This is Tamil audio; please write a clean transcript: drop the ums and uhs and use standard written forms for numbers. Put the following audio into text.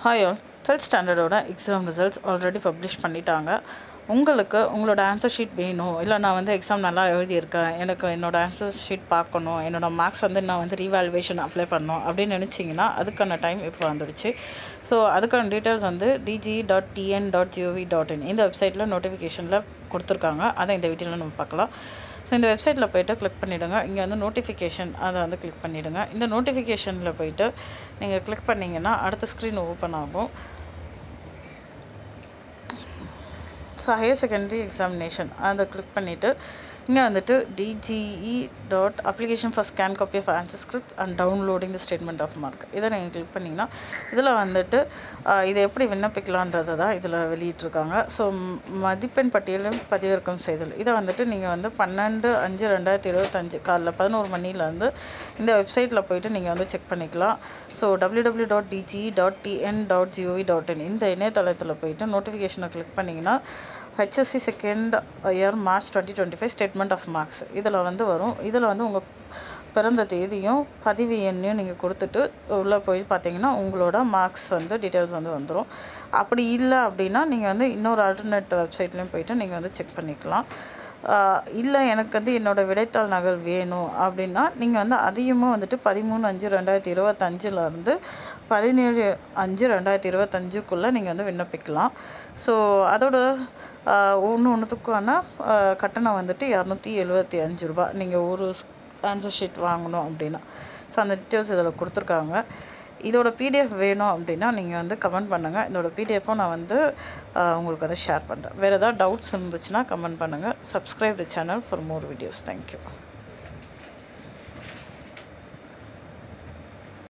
Hi all, 12th ஸ்டாண்டர்டோட எக்ஸாம் ரிசல்ட்ஸ் ஆல்ரெடி பப்ளிஷ் பண்ணிட்டாங்க. உங்களுக்கு உங்களோட ஆன்சர் ஷீட் வேணும், இல்லை நான் வந்து எக்ஸாம் நல்லா எழுதியிருக்கேன், எனக்கு என்னோடய ஆன்சர் ஷீட் பார்க்கணும், என்னோடய மார்க்ஸ் வந்து நான் வந்து ரீவேல்யூவேஷன் அப்ளை பண்ணணும் அப்படின்னு நினச்சிங்கன்னா அதுக்கான டைம் இப்போ வந்துடுச்சு. ஸோ அதுக்கான டீட்டெயில்ஸ் வந்து dge.tn.gov.in இந்த வெப்சைட்டில் நோட்டிஃபிகேஷனில் கொடுத்துருக்காங்க. அதை இந்த வீடியோவில் நம்ம பார்க்கலாம். ஸோ இந்த வெப்சைட்டில் போய்ட்டு கிளிக் பண்ணிவிடுங்க. இங்கே வந்து நோட்டிஃபிகேஷன் அதை வந்து கிளிக் பண்ணிவிடுங்க. இந்த நோட்டிஃபிகேஷனில் போய்ட்டு நீங்கள் கிளிக் பண்ணிங்கன்னா அடுத்த ஸ்க்ரீன் ஓப்பன் ஆகும். ஸோ ஹையர் செகண்டரி எக்ஸாமினேஷன் அதை கிளிக் பண்ணிவிட்டு இங்கே வந்துட்டு dge.application for scan copy of answer script and downloading the statement of mark இதை நீங்கள் கிளிக் பண்ணிங்கன்னா இதில் வந்துட்டு இதை எப்படி விண்ணப்பிக்கலான்றதை தான் இதில் வெளியிட்டிருக்காங்க. ஸோ மதிப்பெண் பட்டியலும் பதிவிறக்கம் செய்தல் இதை வந்துட்டு நீங்கள் வந்து 12/5/2025 காலைல 11 மணிலேருந்து இந்த வெப்சைட்டில் போய்ட்டு நீங்கள் வந்து செக் பண்ணிக்கலாம். ஸோ www.dge.tn.gov.in இந்த இணையதளத்தில் போய்ட்டு நோட்டிஃபிகேஷனை கிளிக் பண்ணிங்கன்னா HSC second year March 2025 statement of marks இதில் வந்து வரும். இதில் வந்து உங்கள் பிறந்த தேதியும் பதிவு எண்ணையும் நீங்கள் கொடுத்துட்டு உள்ளே போய் பார்த்தீங்கன்னா உங்களோட மார்க்ஸ் வந்து டீட்டெயில்ஸ் வந்து வந்துடும். அப்படி இல்லை அப்படின்னா நீங்கள் வந்து இன்னொரு ஆல்டர்னேட் வெப்சைட்லேயும் போய்ட்டு நீங்கள் வந்து செக் பண்ணிக்கலாம். இல்லை எனக்கு வந்து என்னோடய விடைத்தாள் நகல் வேணும் அப்படின்னா நீங்கள் வந்து அதிகமாக வந்துட்டு 13/5/2025 17/5/2025 நீங்கள் வந்து விண்ணப்பிக்கலாம். ஸோ அதோட ஒன்றுத்துக்கான கட்டணம் வந்துட்டு ₹275 நீங்கள் ஒரு ஆன்சர் ஷீட் வாங்கணும் அப்படின்னா. ஸோ அந்த டீட்டெயில்ஸ் இதில் கொடுத்துருக்காங்க. இதோட பிடிஎஃப் வேணும் அப்படின்னா நீங்கள் வந்து கமெண்ட் பண்ணுங்கள். இதோட பிடிஎஃப்பும் நான் வந்து உங்களுக்கு அதை ஷேர் பண்ணுறேன். வேறு ஏதாவது டவுட்ஸ் இருந்துச்சுன்னா கமெண்ட் பண்ணுங்கள். Subscribe the channel for more videos. Thank you.